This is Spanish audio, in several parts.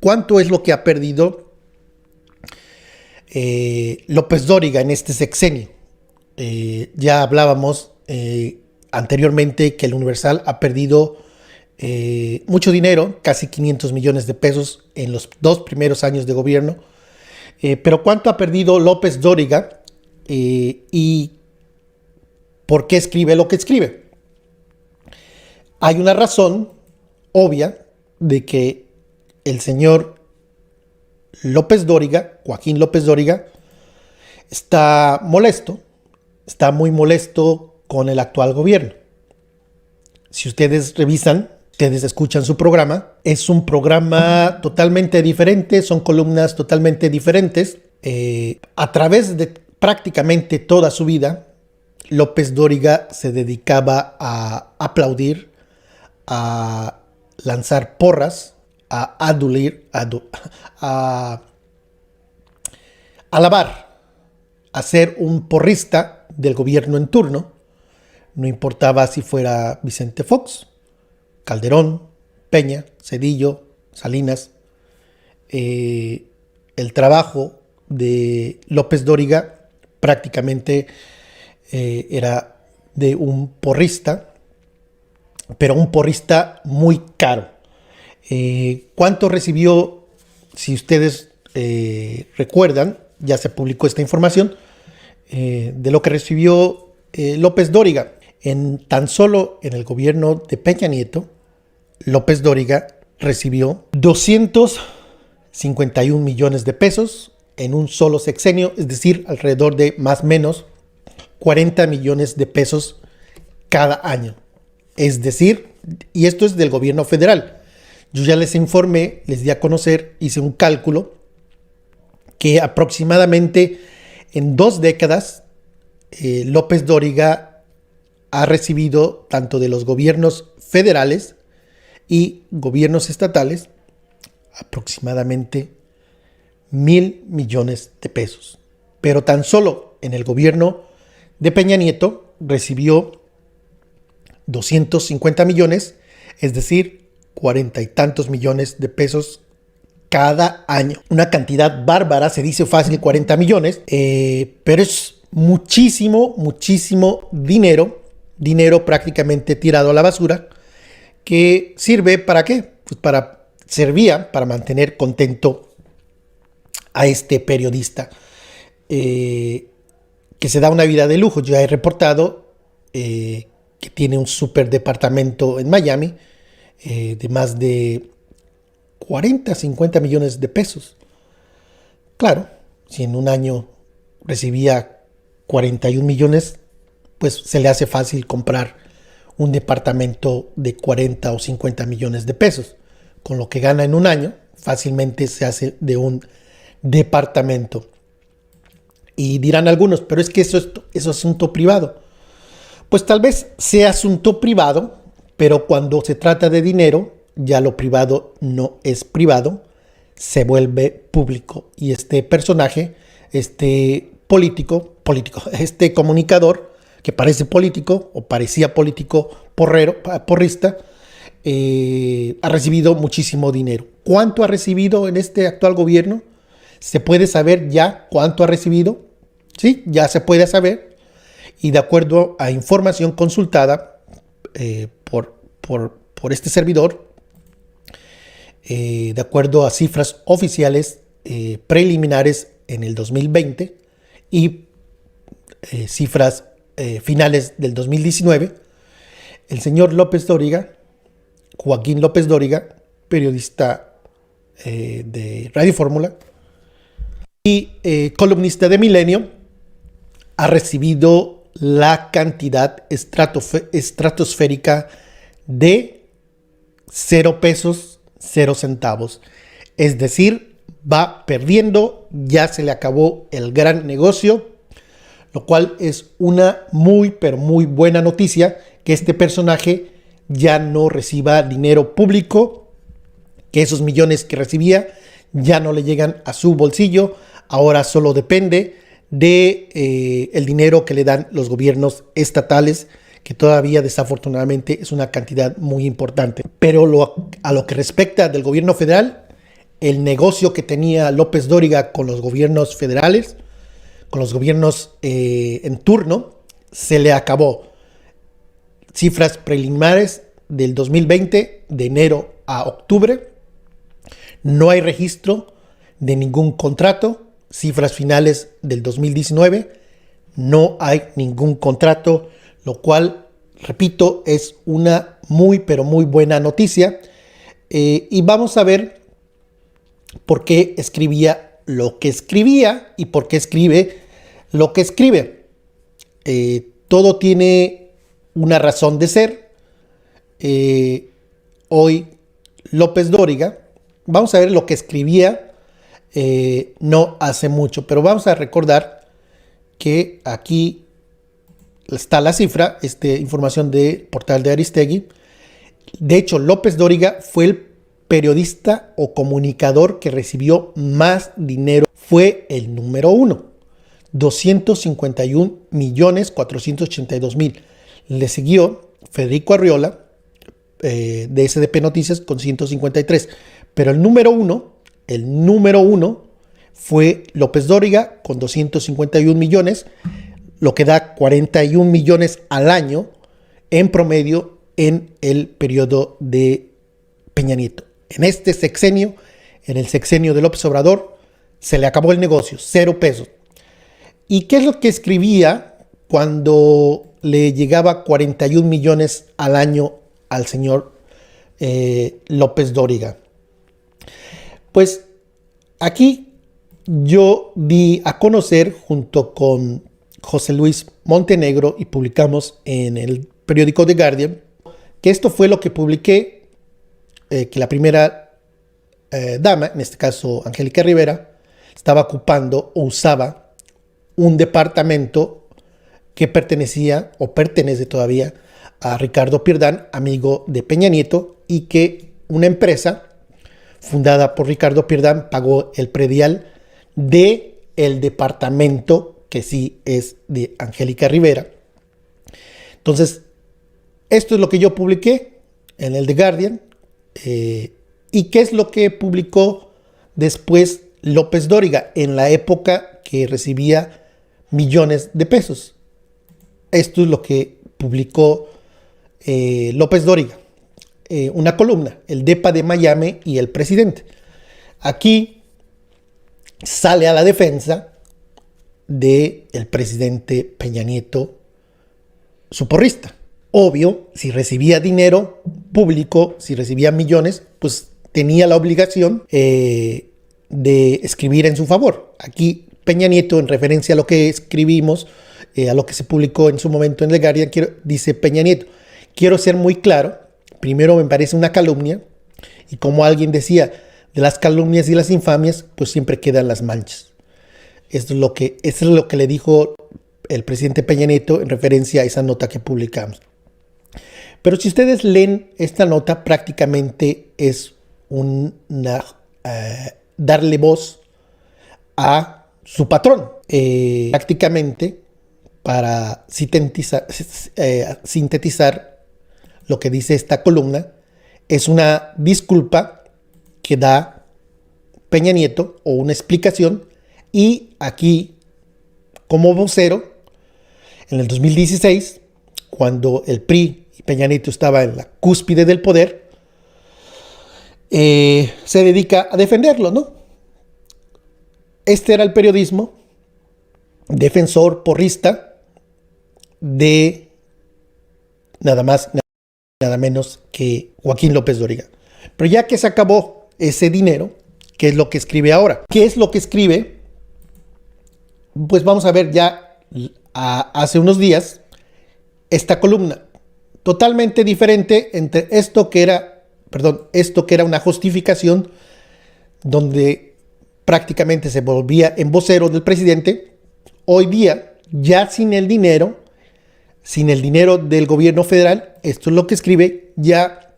¿Cuánto es lo que ha perdido López Dóriga en este sexenio? Ya hablábamos anteriormente que el Universal ha perdido mucho dinero, casi 500 millones de pesos en los 2 primeros años de gobierno. Pero ¿cuánto ha perdido López Dóriga y por qué escribe lo que escribe? Hay una razón obvia de que el señor López Dóriga, Joaquín López Dóriga, está muy molesto con el actual gobierno. Si ustedes revisan, ustedes escuchan su programa, es un programa totalmente diferente, son columnas totalmente diferentes. A través de prácticamente toda su vida, López Dóriga se dedicaba a aplaudir, a lanzar porras, a adulir, a alabar, a ser un porrista del gobierno en turno. No importaba si fuera Vicente Fox, Calderón, Peña, Zedillo, Salinas. El trabajo de López Dóriga prácticamente era de un porrista, pero un porrista muy caro. ¿Cuánto recibió? Si ustedes recuerdan, ya se publicó esta información de lo que recibió López Dóriga. Tan solo en el gobierno de Peña Nieto, López Dóriga recibió 251 millones de pesos en un solo sexenio, es decir, alrededor de más o menos 40 millones de pesos cada año. Es decir, y esto es del gobierno federal. Yo ya les informé, les di a conocer, hice un cálculo que aproximadamente en 2 décadas López Dóriga ha recibido tanto de los gobiernos federales y gobiernos estatales aproximadamente 1,000 millones de pesos. Pero tan solo en el gobierno de Peña Nieto recibió 250 millones, es decir, 40 y tantos millones de pesos cada año. Una cantidad bárbara, se dice fácil 40 millones, pero es muchísimo dinero prácticamente tirado a la basura, que sirve ¿para qué? Pues servía para mantener contento a este periodista que se da una vida de lujo. Ya he reportado que tiene un super departamento en Miami de más de 40, 50 millones de pesos. Claro, si en un año recibía 41 millones, pues se le hace fácil comprar un departamento de 40 o 50 millones de pesos. Con lo que gana en un año, fácilmente se hace de un departamento. Y dirán algunos, pero es que eso es asunto privado. Pues tal vez sea asunto privado, pero cuando se trata de dinero, ya lo privado no es privado, se vuelve público. Y este personaje, este este comunicador, que parece político o parecía político porrista, ha recibido muchísimo dinero. ¿Cuánto ha recibido en este actual gobierno? ¿Se puede saber ya cuánto ha recibido? Sí, ya se puede saber. Y de acuerdo a información consultada por este servidor, de acuerdo a cifras oficiales preliminares en el 2020 y cifras finales del 2019, el señor López Dóriga, Joaquín López Dóriga, periodista de Radio Fórmula y columnista de Milenio, ha recibido la cantidad estratosférica de 0 pesos, 0 centavos. Es decir, va perdiendo, ya se le acabó el gran negocio, lo cual es una pero muy buena noticia, que este personaje ya no reciba dinero público, que esos millones que recibía ya no le llegan a su bolsillo, ahora solo depende de el dinero que le dan los gobiernos estatales, que todavía desafortunadamente es una cantidad muy importante. Pero a lo que respecta del gobierno federal, el negocio que tenía López Dóriga con los gobiernos federales, con los gobiernos en turno, se le acabó. Cifras preliminares del 2020, de enero a octubre, no hay registro de ningún contrato. Cifras finales del 2019, no hay ningún contrato, lo cual, repito, es una muy, pero muy buena noticia. Y vamos a ver por qué escribía lo que escribía y por qué escribe lo que escribe. Todo tiene una razón de ser. Hoy López Dóriga, vamos a ver lo que escribía no hace mucho, pero vamos a recordar que aquí está la cifra, información de portal de Aristegui. De hecho, López Dóriga fue el periodista o comunicador que recibió más dinero, fue el número 1, 251.482.000. Le siguió Federico Arriola, de SDP Noticias, con 153. Pero el número uno fue López Dóriga con 251 millones, lo que da 41 millones al año en promedio en el periodo de Peña Nieto. En este sexenio, en el sexenio de López Obrador, se le acabó el negocio, 0 pesos. ¿Y qué es lo que escribía cuando le llegaba 41 millones al año al señor López Dóriga? Pues aquí yo di a conocer junto con José Luis Montenegro y publicamos en el periódico The Guardian que esto fue lo que publiqué, que la primera dama, en este caso Angélica Rivera, estaba ocupando o usaba un departamento que pertenecía o pertenece todavía a Ricardo Pirdán, amigo de Peña Nieto, y que una empresa fundada por Ricardo Pirdán pagó el predial de el departamento que sí es de Angélica Rivera. Entonces, esto es lo que yo publiqué en el The Guardian. ¿Y qué es lo que publicó después López Dóriga en la época que recibía millones de pesos? Esto es lo que publicó López Dóriga. Una columna, el DEPA de Miami y el presidente. Aquí sale a la defensa del presidente Peña Nieto, su porrista. Obvio, si recibía dinero público, si recibía millones, pues tenía la obligación de escribir en su favor. Aquí Peña Nieto, en referencia a lo que escribimos, a lo que se publicó en su momento en The Guardian, dice Peña Nieto: quiero ser muy claro, primero me parece una calumnia, y como alguien decía, de las calumnias y las infamias, pues siempre quedan las manchas. Esto es lo que le dijo el presidente Peña Nieto en referencia a esa nota que publicamos. Pero si ustedes leen esta nota, prácticamente es darle voz a su patrón. Prácticamente, para sintetizar lo que dice esta columna, es una disculpa que da Peña Nieto o una explicación, y aquí, como vocero, en el 2016, cuando el PRI y Peña Nieto estaba en la cúspide del poder, se dedica a defenderlo, ¿no? Este era el periodismo defensor porrista de nada más, nada menos que Joaquín López Dóriga. Pero ya que se acabó ese dinero, ¿qué es lo que escribe ahora? ¿Qué es lo que escribe? Pues vamos a ver ya hace unos días esta columna, totalmente diferente entre esto que era una justificación donde prácticamente se volvía en vocero del presidente. Hoy día, ya sin el dinero del gobierno federal, esto es lo que escribe, ya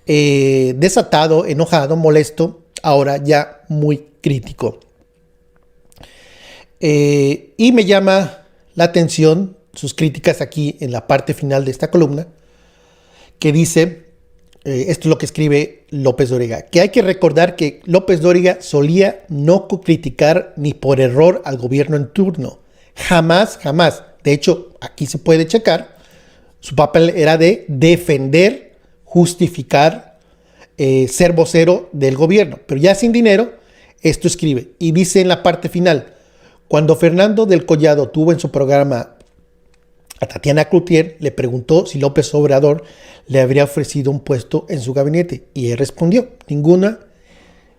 desatado, enojado, molesto, ahora ya muy crítico. Y me llama la atención sus críticas aquí en la parte final de esta columna, que dice, esto es lo que escribe López Dóriga, que hay que recordar que López Dóriga solía no criticar ni por error al gobierno en turno. Jamás, jamás. De hecho, aquí se puede checar. Su papel era de defender, justificar, ser vocero del gobierno. Pero ya sin dinero, esto escribe. Y dice en la parte final, cuando Fernando del Collado tuvo en su programa a Tatiana Cloutier, le preguntó si López Obrador le habría ofrecido un puesto en su gabinete. Y él respondió, ninguna,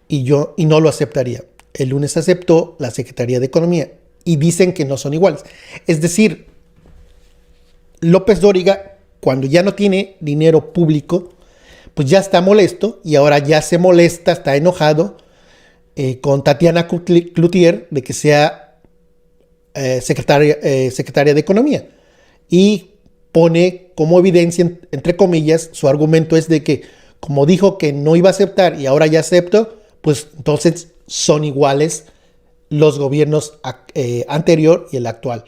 y no lo aceptaría. El lunes aceptó la Secretaría de Economía. Y dicen que no son iguales. Es decir, López Dóriga, cuando ya no tiene dinero público, pues ya está molesto y ahora ya se molesta, está enojado con Tatiana Cloutier de que sea secretaria de Economía. Y pone como evidencia, entre comillas, su argumento es de que como dijo que no iba a aceptar y ahora ya aceptó, pues entonces son iguales los gobiernos anterior y el actual.